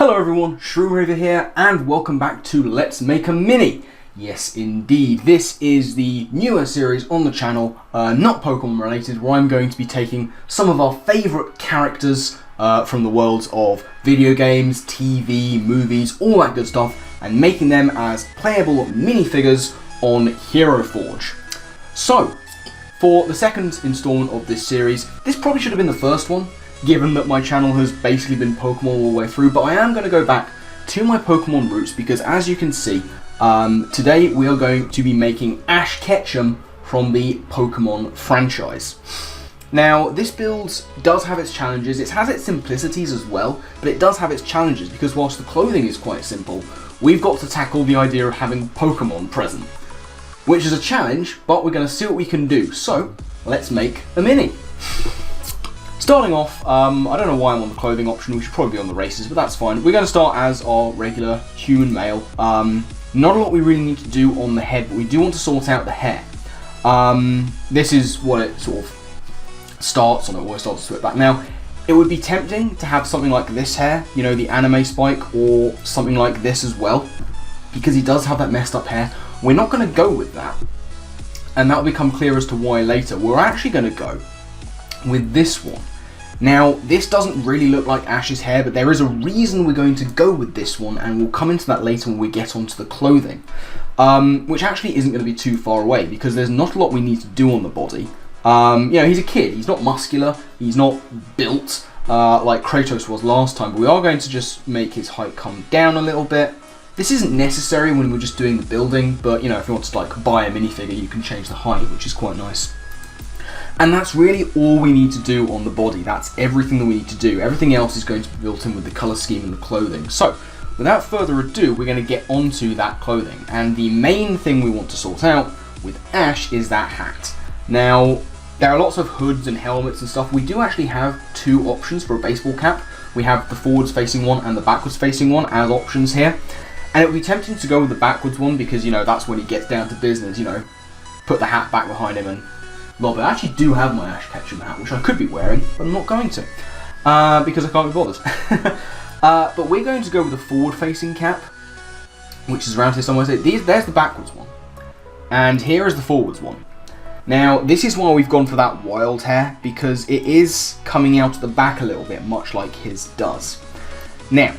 Hello everyone, Shroomraver here, and welcome back to Let's Make a Mini. Yes, indeed, this is the newer series on the channel, not Pokemon related, where I'm going to be taking some of our favourite characters from the worlds of video games, TV, movies, all that good stuff, and making them as playable minifigures on Hero Forge. So, for the second installment of this series, this probably should have been the first one, given that my channel has basically been Pokemon all the way through, but I am going to go back to my Pokemon roots because, as you can see, today we are going to be making Ash Ketchum from the Pokemon franchise. Now, this build does have its challenges, it has its simplicities as well, but it does have its challenges because whilst the clothing is quite simple, we've got to tackle the idea of having Pokemon present, which is a challenge, but we're going to see what we can do. So, let's make a mini. Starting off, I don't know why I'm on the clothing option, we should probably be on the races, but that's fine. We're going to start as our regular human male. Not a lot we really need to do on the head, but we do want to sort out the hair. This is what it sort of starts on, it always starts to switch back. Now, it would be tempting to have something like this hair, you know, the anime Spike, or something like this as well, because he does have that messed up hair. We're not going to go with that, and that will become clear as to why later. We're actually going to go with this one. Now, this doesn't really look like Ash's hair, but there is a reason we're going to go with this one, and we'll come into that later when we get onto the clothing, which actually isn't going to be too far away, because there's not a lot we need to do on the body. You know, he's a kid, he's not muscular, he's not built like Kratos was last time, but we are going to just make his height come down a little bit. This isn't necessary when we're just doing the building, but, you know, if you want to, like, buy a minifigure, you can change the height, which is quite nice. And that's really all we need to do on the body. That's everything that we need to do. Everything else is going to be built in with the colour scheme and the clothing. So, without further ado, we're going to get onto that clothing. And the main thing we want to sort out with Ash is that hat. Now, there are lots of hoods and helmets and stuff. We do actually have two options for a baseball cap. We have the forwards facing one and the backwards facing one as options here. And it would be tempting to go with the backwards one because, you know, that's when he gets down to business, you know, put the hat back behind him and lob it. I actually do have my Ash Ketchum hat, which I could be wearing, but I'm not going to, because I can't be bothered. But we're going to go with the forward-facing cap, which is around here somewhere. So there's the backwards one, and here is the forwards one. Now, this is why we've gone for that wild hair, because it is coming out at the back a little bit, much like his does. Now,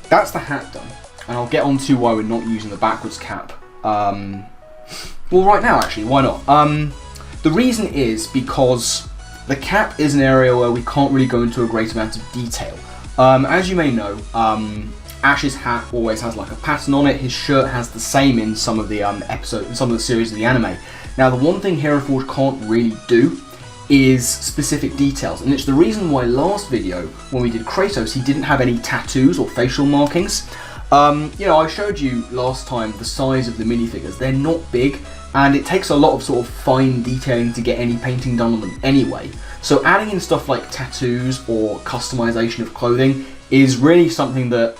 that's the hat done, and I'll get on to why we're not using the backwards cap. Well, right now, actually, why not? The reason is because the cap is an area where we can't really go into a great amount of detail. As you may know, Ash's hat always has like a pattern on it. His shirt has the same in some of the some of the series of the anime. Now, the one thing Hero Forge can't really do is specific details, and it's the reason why last video, when we did Kratos, he didn't have any tattoos or facial markings. You know, I showed you last time the size of the minifigures. They're not big, and it takes a lot of sort of fine detailing to get any painting done on them anyway. So adding in stuff like tattoos or customization of clothing is really something that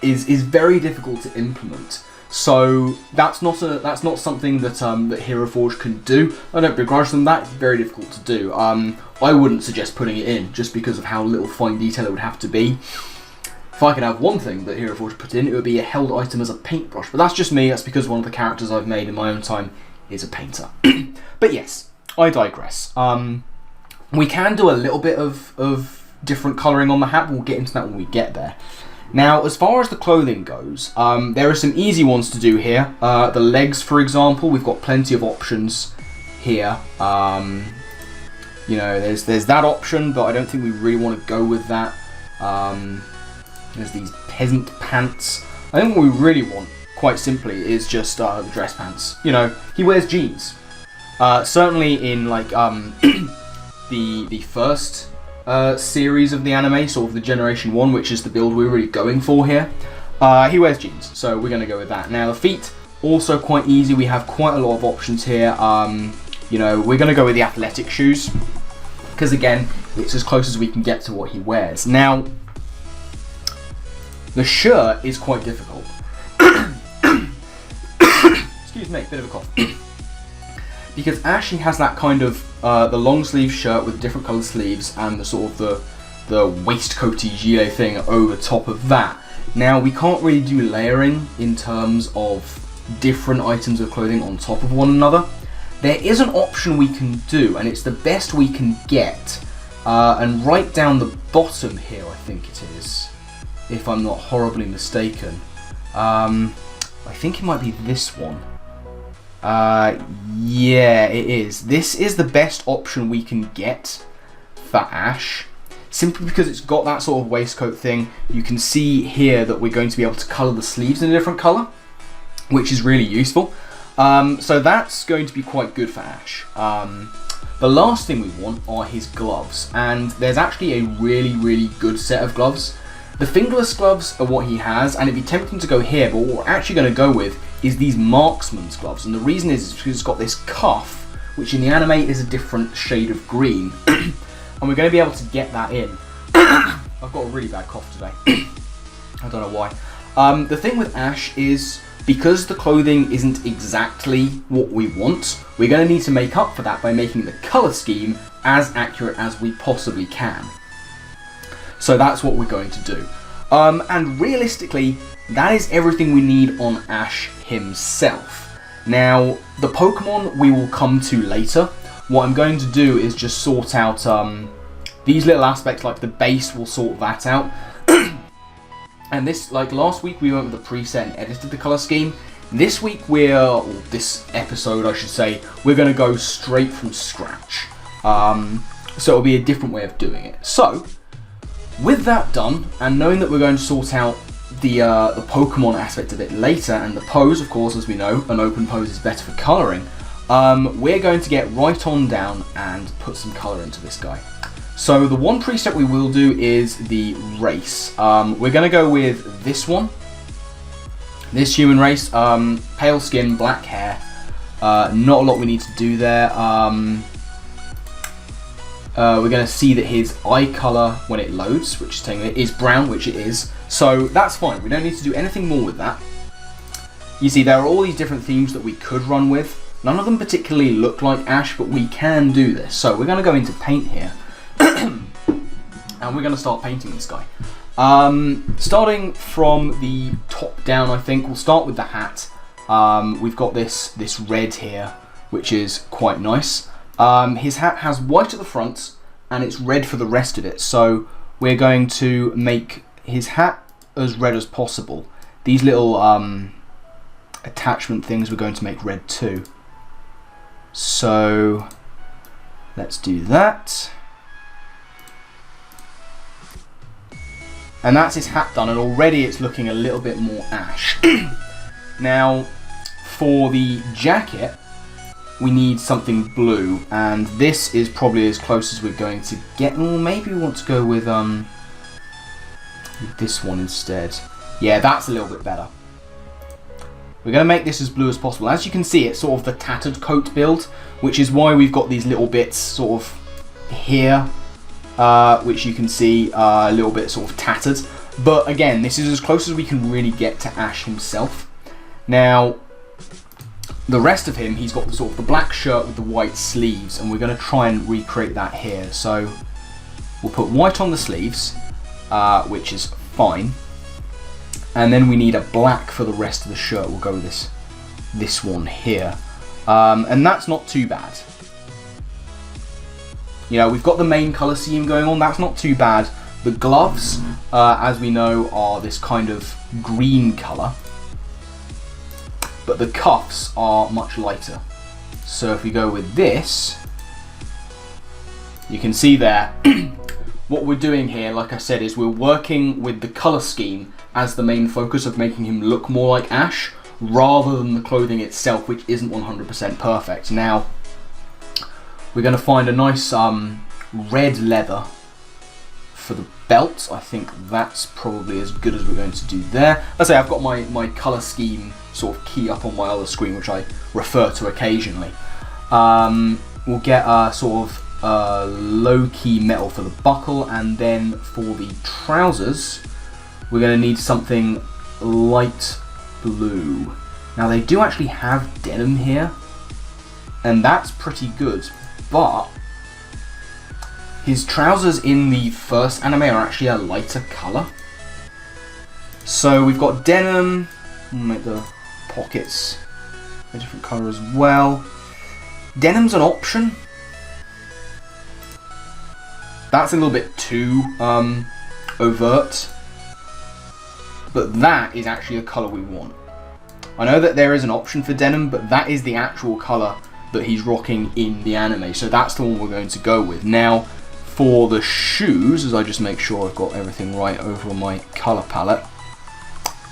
is very difficult to implement. So that's not something that that Hero Forge can do. I don't begrudge them that. It's very difficult to do. I wouldn't suggest putting it in just because of how little fine detail it would have to be. If I could have one thing that Hero Forge put in, it would be a held item as a paintbrush. But that's just me, that's because one of the characters I've made in my own time is a painter. But yes, I digress. We can do a little bit of different colouring on the hat, we'll get into that when we get there. Now, as far as the clothing goes, there are some easy ones to do here. The legs, for example, we've got plenty of options here. You know, there's that option, but I don't think we really want to go with that. There's these peasant pants. I think what we really want, quite simply, is just the dress pants. You know, he wears jeans. Certainly in like the first series of the anime, sort of the Generation 1, which is the build we're really going for here. He wears jeans, so we're going to go with that. Now the feet, also quite easy. We have quite a lot of options here. You know, we're going to go with the athletic shoes, because again, it's as close as we can get to what he wears. Now, the shirt is quite difficult. Excuse me, bit of a cough. Because Ash has that kind of the long sleeve shirt with different coloured sleeves and the sort of the waistcoaty gilet thing over top of that. Now, we can't really do layering in terms of different items of clothing on top of one another. There is an option we can do, and it's the best we can get. And right down the bottom here, I think it is, if I'm not horribly mistaken. I think it might be this one. Yeah, it is. This is the best option we can get for Ash, simply because it's got that sort of waistcoat thing. You can see here that we're going to be able to colour the sleeves in a different colour, which is really useful. So that's going to be quite good for Ash. The last thing we want are his gloves, and there's actually a really good set of gloves. The fingerless gloves are what he has, and it'd be tempting to go here, but what we're actually going to go with is these marksman's gloves, and the reason is because it's got this cuff, which in the anime is a different shade of green, and we're going to be able to get that in. I've got a really bad cough today. I don't know why. The thing with Ash is, because the clothing isn't exactly what we want, we're going to need to make up for that by making the colour scheme as accurate as we possibly can. So that's what we're going to do. And realistically, that is everything we need on Ash himself. Now, the Pokemon we will come to later. What I'm going to do is just sort out these little aspects, like the base, will sort that out. And this, like last week, we went with the preset and edited the colour scheme. This week, or this episode, I should say, we're going to go straight from scratch. So it'll be a different way of doing it. So, with that done, and knowing that we're going to sort out the Pokemon aspect of it later, and the pose, of course, as we know, an open pose is better for colouring, we're going to get right on down and put some colour into this guy. So the one preset we will do is the race. We're going to go with this one. This human race, pale skin, black hair. Not a lot we need to do there. We're going to see that his eye colour when it loads, which is saying it is brown, which it is. So that's fine. We don't need to do anything more with that. You see, there are all these different themes that we could run with. None of them particularly look like Ash, but we can do this. So we're going to go into paint here. And we're going to start painting this guy. Starting from the top down, I think we'll start with the hat. We've got this red here, which is quite nice. His hat has white at the front, and it's red for the rest of it. So we're going to make his hat as red as possible. These little attachment things we're going to make red too. So let's do that. And that's his hat done, and already it's looking a little bit more Ash. Now, for the jacket, we need something blue, and this is probably as close as we're going to get. Or maybe we want to go with this one instead. Yeah, that's a little bit better. We're going to make this as blue as possible. As you can see, it's sort of the tattered coat build, which is why we've got these little bits sort of here, which you can see a little bit sort of tattered. But again, this is as close as we can really get to Ash himself. Now, the rest of him, he's got the sort of the black shirt with the white sleeves, and we're going to try and recreate that here. So we'll put white on the sleeves, which is fine. And then we need a black for the rest of the shirt. We'll go with this one here. And that's not too bad. You know, we've got the main colour scheme going on. That's not too bad. The gloves, as we know, are this kind of green colour. But the cuffs are much lighter. So if we go with this, you can see there, what we're doing here, like I said, is we're working with the colour scheme as the main focus of making him look more like Ash, rather than the clothing itself, which isn't 100% perfect. Now, we're going to find a nice red leather for the belt. I think that's probably as good as we're going to do there. Let's say I've got my colour scheme sort of key up on my other screen, which I refer to occasionally. We'll get a sort of low-key metal for the buckle, and then for the trousers, we're going to need something light blue. Now, they do actually have denim here, and that's pretty good, but his trousers in the first anime are actually a lighter colour. So we've got denim. We'll make the pockets a different colour as well. Denim's an option. That's a little bit too overt. But that is actually the colour we want. I know that there is an option for denim, but that is the actual colour that he's rocking in the anime. So that's the one we're going to go with. Now, for the shoes, as I just make sure I've got everything right over on my colour palette.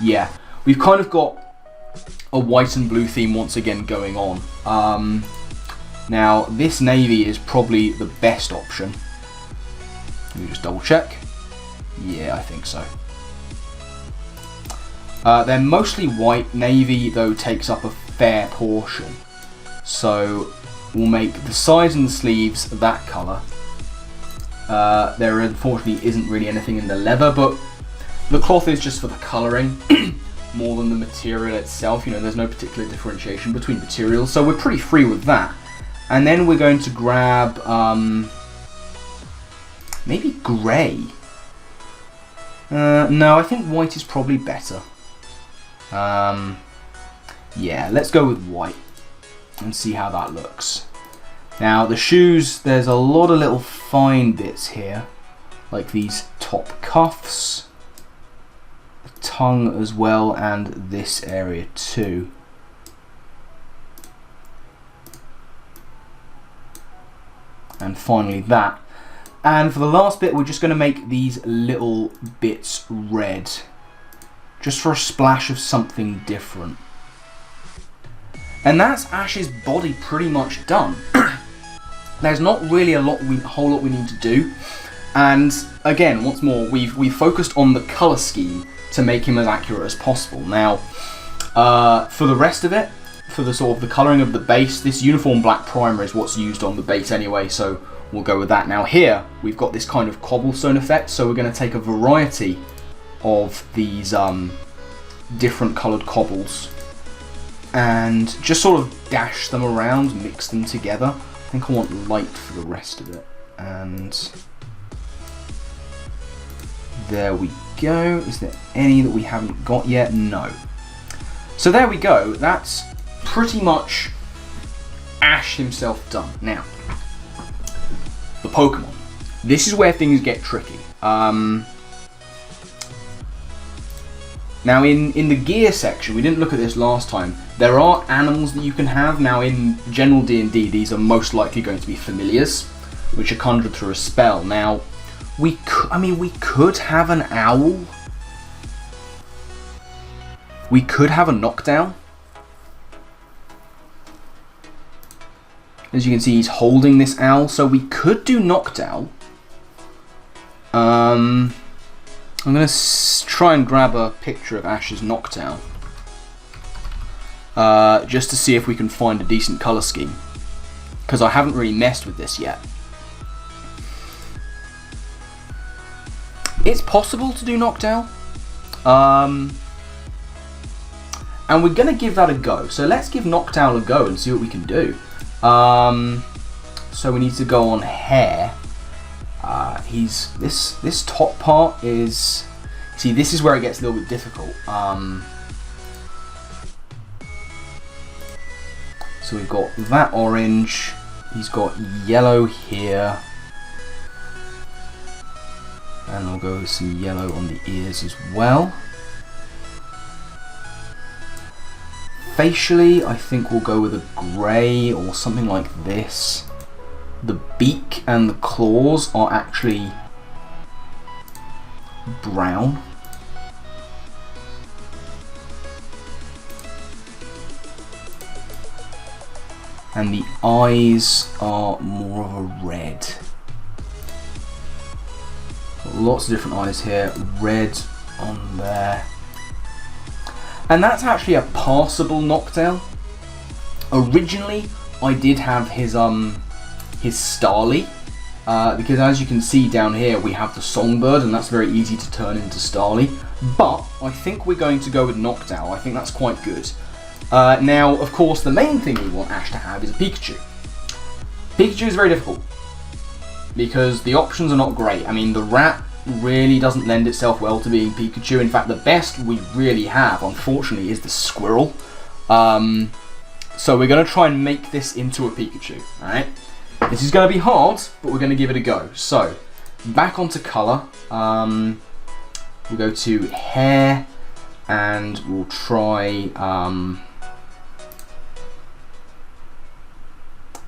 Yeah, we've kind of got a white and blue theme once again going on. Now, this navy is probably the best option. Let me just double check. Yeah, I think so. They're mostly white. Navy, though, takes up a fair portion. So we'll make the sides and the sleeves that colour. There unfortunately isn't really anything in the leather, but the cloth is just for the colouring more than the material itself. You know, there's no particular differentiation between materials, so we're pretty free with that. And then we're going to grab maybe grey. No, I think white is probably better. Yeah, let's go with white and see how that looks. Now the shoes, there's a lot of little fine bits here, like these top cuffs, the tongue as well, and this area too. And finally that. And for the last bit, we're just going to make these little bits red, just for a splash of something different. And that's Ash's body pretty much done. There's not really a whole lot we need to do. And again, once more, we've focused on the colour scheme to make him as accurate as possible. Now, for the rest of it, for the sort of the colouring of the base, this uniform black primer is what's used on the base anyway, so we'll go with that. Now here, we've got this kind of cobblestone effect, so we're going to take a variety of these different coloured cobbles and just sort of dash them around, mix them together. I think I want light for the rest of it, and there we go. Is there any that we haven't got yet? No. So there we go. That's pretty much Ash himself done. Now, the Pokemon. This is where things get tricky. Now in the gear section, we didn't look at this last time, there are animals that you can have. Now in general D&D, these are most likely going to be familiars, which are conjured through a spell. Now, we could have an owl. We could have a Knockdown. As you can see, he's holding this owl, so we could do Knockdown. I'm going to try and grab a picture of Ash's Knockdown, just to see if we can find a decent colour scheme, because I haven't really messed with this yet. It's possible to do Knockdown, and we're going to give that a go. So let's give Knockdown a go and see what we can do. So we need to go on hair. This top part is, see, this is where it gets a little bit difficult. So we've got that orange, he's got yellow here, and we'll go with some yellow on the ears as well. Facially, I think we'll go with a grey or something like this. The beak and the claws are actually brown. And the eyes are more of a red. Lots of different eyes here. Red on there. And that's actually a passable Knockdown. Originally, I did have his Starly, because as you can see down here, we have the Songbird, and that's very easy to turn into Starly. But I think we're going to go with Knockdown. I think that's quite good. Now, of course, the main thing we want Ash to have is a Pikachu. Pikachu is very difficult. because the options are not great. I mean, the rat really doesn't lend itself well to being Pikachu. In fact, the best we really have, unfortunately, is the squirrel. So we're going to try and make this into a Pikachu, alright? This is going to be hard, but we're going to give it a go. So, back onto colour. We'll go to hair, and we'll try...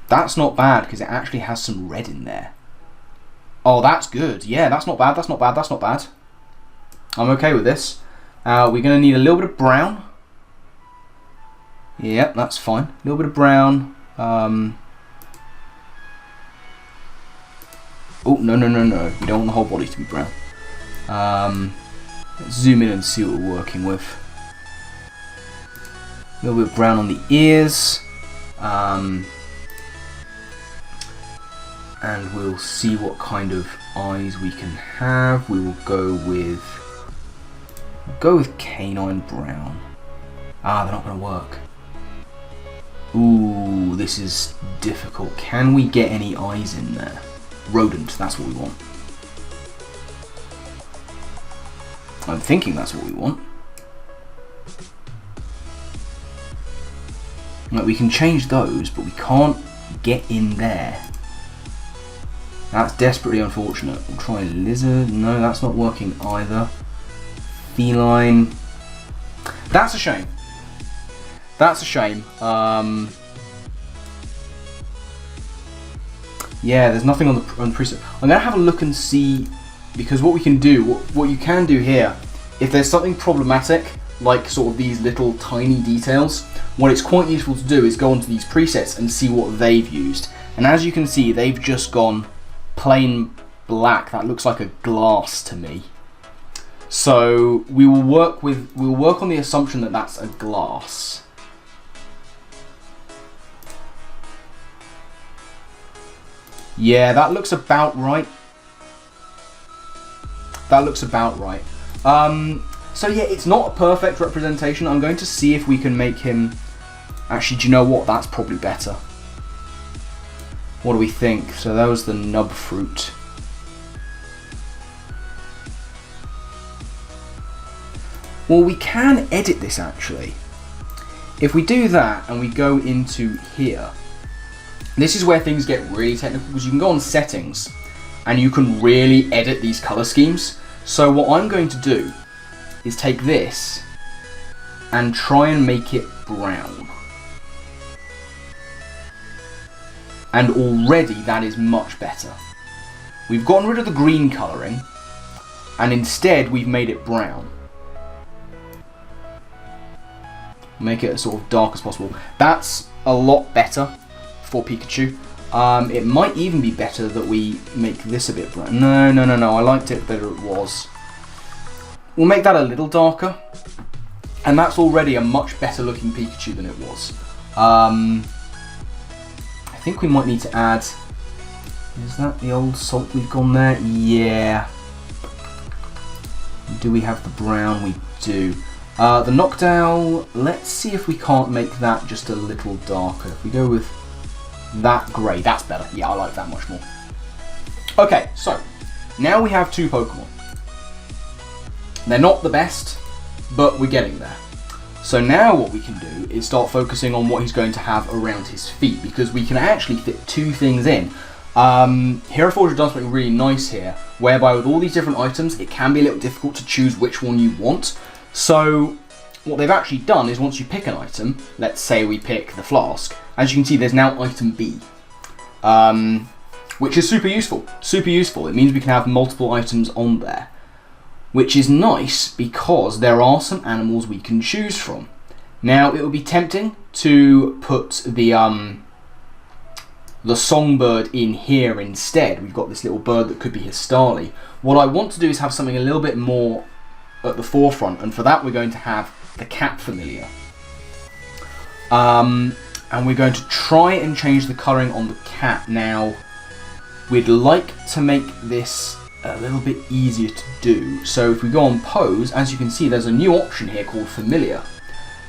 that's not bad, because it actually has some red in there. Oh, that's good. Yeah, that's not bad, that's not bad, that's not bad. I'm okay with this. We're going to need a little bit of brown. Yep, that's fine. A little bit of brown. Oh, no. We don't want the whole body to be brown. Let's zoom in and see what we're working with. A little bit of brown on the ears. And we'll see what kind of eyes we can have. We will go with canine brown. Ah, they're not going to work. Ooh, this is difficult. Can we get any eyes in there? Rodent, that's what we want. I'm thinking that's what we want. Like, we can change those, but we can't get in there. That's desperately unfortunate. We'll try lizard. No, that's not working either. Feline. That's a shame. That's a shame. Yeah, there's nothing on the preset. I'm going to have a look and see, because what we can do, what you can do here, if there's something problematic, like sort of these little tiny details, what it's quite useful to do is go onto these presets and see what they've used. And as you can see, they've just gone plain black. That looks like a glass to me. So we'll work on the assumption that that's a glass. Yeah, that looks about right. That looks about right. So yeah, it's not a perfect representation. I'm going to see if we can make him... Actually, do you know what? That's probably better. What do we think? So that was the nub fruit. Well, we can edit this actually. If we do that and we go into here, this is where things get really technical, because you can go on settings and you can really edit these color schemes. So what I'm going to do is take this and try and make it brown. And already that is much better. We've gotten rid of the green colouring and instead we've made it brown. Make it as sort of dark as possible. That's a lot better for Pikachu. It might even be better that we make this a bit brown. No, I liked it better it was. We'll make that a little darker. And that's already a much better looking Pikachu than it was. I think we might need to add... Is that the old salt we've gone there? Yeah. Do we have the brown? We do. The knockdown, let's see if we can't make that just a little darker. If we go with that grey, that's better. Yeah, I like that much more. Okay, so now we have two Pokemon. They're not the best, but we're getting there. So now what we can do is start focusing on what he's going to have around his feet, because we can actually fit two things in. Hero Forge does something really nice here, whereby with all these different items, it can be a little difficult to choose which one you want. So what they've actually done is once you pick an item, let's say we pick the flask, as you can see there's now item B, which is super useful. Super useful. It means we can have multiple items on there, which is nice because there are some animals we can choose from. Now it would be tempting to put the songbird in here instead. We've got this little bird that could be Histali. What I want to do is have something a little bit more at the forefront, and for that we're going to have the cat familiar. And we're going to try and change the colouring on the cat. Now, we'd like to make this a little bit easier to do. So if we go on pose, as you can see there's a new option here called familiar.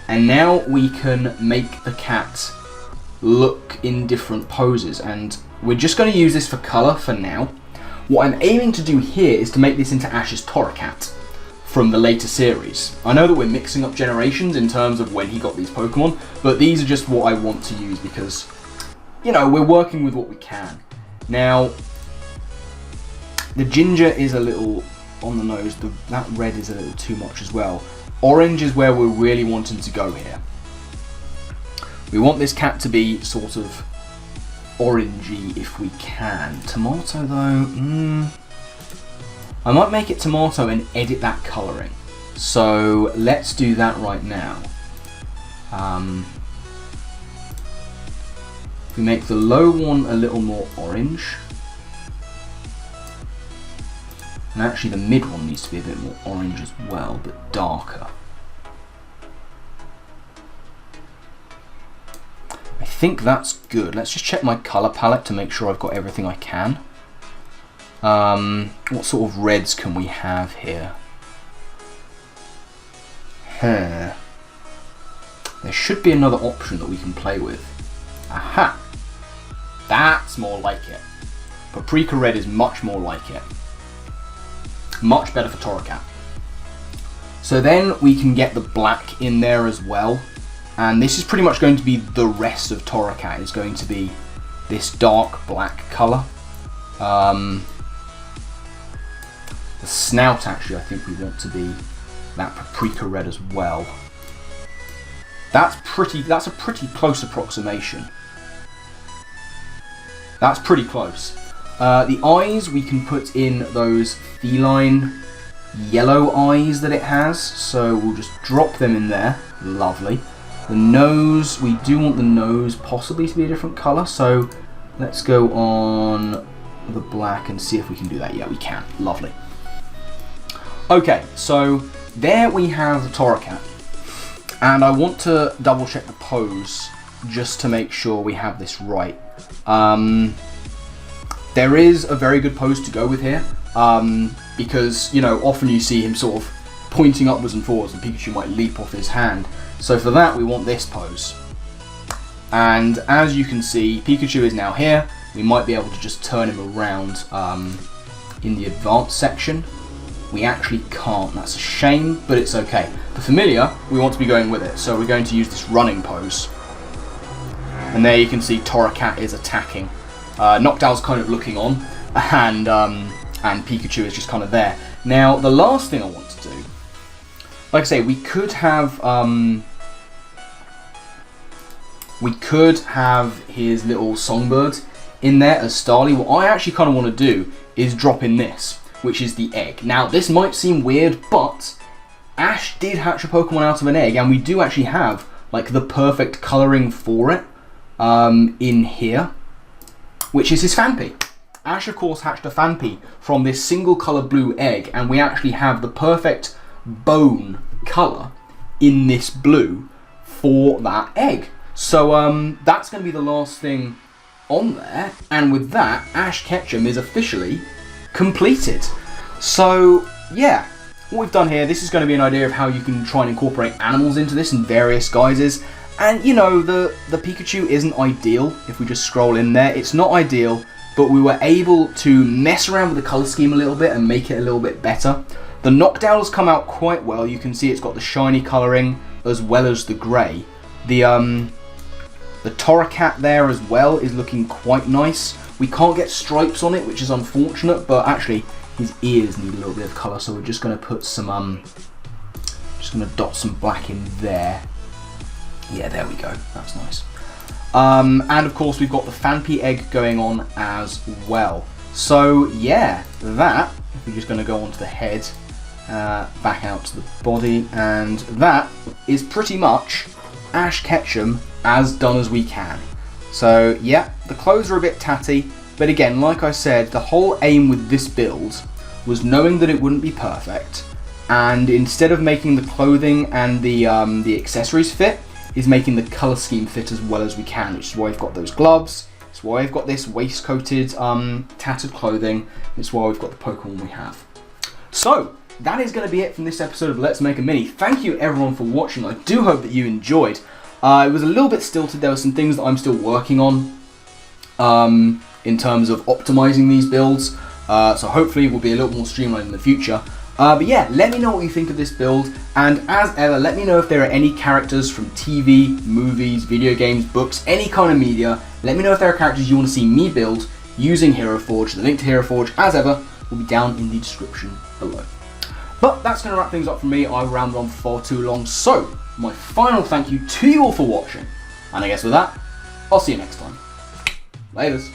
And now we can make the cat look in different poses, and we're just going to use this for colour for now. What I'm aiming to do here is to make this into Ash's Torracat from the later series. I know that we're mixing up generations in terms of when he got these Pokemon, but these are just what I want to use because, you know, we're working with what we can. Now, the ginger is a little on the nose, that red is a little too much as well. Orange is where we're really wanting to go here. We want this cat to be sort of orangey if we can. Tomato though, I might make it tomato and edit that colouring. So let's do that right now. We make the low one a little more orange. And actually the mid one needs to be a bit more orange as well, but darker. I think that's good. Let's just check my colour palette to make sure I've got everything I can. What sort of reds can we have here? There should be another option that we can play with. Aha! That's more like it. Paprika red is much more like it. Much better for Torracat. So then we can get the black in there as well. And this is pretty much going to be the rest of Torracat. It's going to be this dark black colour. The snout actually I think we want to be that paprika red as well. That's a pretty close approximation. That's pretty close. The eyes, we can put in those feline yellow eyes that it has, so we'll just drop them in there. Lovely. The nose, we do want the nose possibly to be a different colour, so let's go on the black and see if we can do that. Yeah, we can. Lovely. Okay, so there we have the Torracat, and I want to double check the pose just to make sure we have this right. There is a very good pose to go with here, because, you know, often you see him sort of pointing upwards and forwards and Pikachu might leap off his hand. So for that we want this pose. And as you can see, Pikachu is now here. We might be able to just turn him around in the advanced section. We actually can't, that's a shame, but it's okay. The familiar, we want to be going with it, so we're going to use this running pose. And there you can see Torracat is attacking. Noctowl's kind of looking on, and Pikachu is just kind of there. Now, the last thing I want to do, like I say, we could have his little songbird in there as Starly. What I actually kind of want to do is drop in this, which is the egg. Now, this might seem weird, but Ash did hatch a Pokemon out of an egg, and we do actually have like the perfect colouring for it in here, which is his Phanpy. Ash, of course, hatched a Phanpy from this single colour blue egg, and we actually have the perfect bone colour in this blue for that egg. So that's going to be the last thing on there, and with that, Ash Ketchum is officially completed. So yeah, what we've done here, this is going to be an idea of how you can try and incorporate animals into this in various guises. And you know, the Pikachu isn't ideal. If we just scroll in there, it's not ideal, but we were able to mess around with the colour scheme a little bit and make it a little bit better. The Noctowl has come out quite well. You can see it's got the shiny colouring as well as the grey. The Torracat there as well is looking quite nice. We can't get stripes on it, which is unfortunate, but actually his ears need a little bit of colour, so we're just going to put some, just going to dot some black in there. Yeah, there we go, that's nice. And of course we've got the Phanpy egg going on as well. So yeah, that, we're just going to go onto the head, back out to the body, and that is pretty much Ash Ketchum as done as we can. So yeah, the clothes are a bit tatty, but again, like I said, the whole aim with this build was knowing that it wouldn't be perfect, and instead of making the clothing and the accessories fit, is making the colour scheme fit as well as we can, which is why we've got those gloves, it's why we've got this waistcoated tattered clothing, it's why we've got the Pokemon we have. So that is going to be it from this episode of Let's Make a Mini. Thank you everyone for watching. I do hope that you enjoyed. It was a little bit stilted. There were some things that I'm still working on in terms of optimizing these builds. So hopefully it will be a little more streamlined in the future. But yeah, let me know what you think of this build, and as ever, let me know if there are any characters from TV, movies, video games, books, any kind of media. Let me know if there are characters you want to see me build using Hero Forge. The link to Hero Forge, as ever, will be down in the description below. But that's going to wrap things up for me. I rambled on for far too long, so my final thank you to you all for watching. And I guess with that, I'll see you next time. Laters.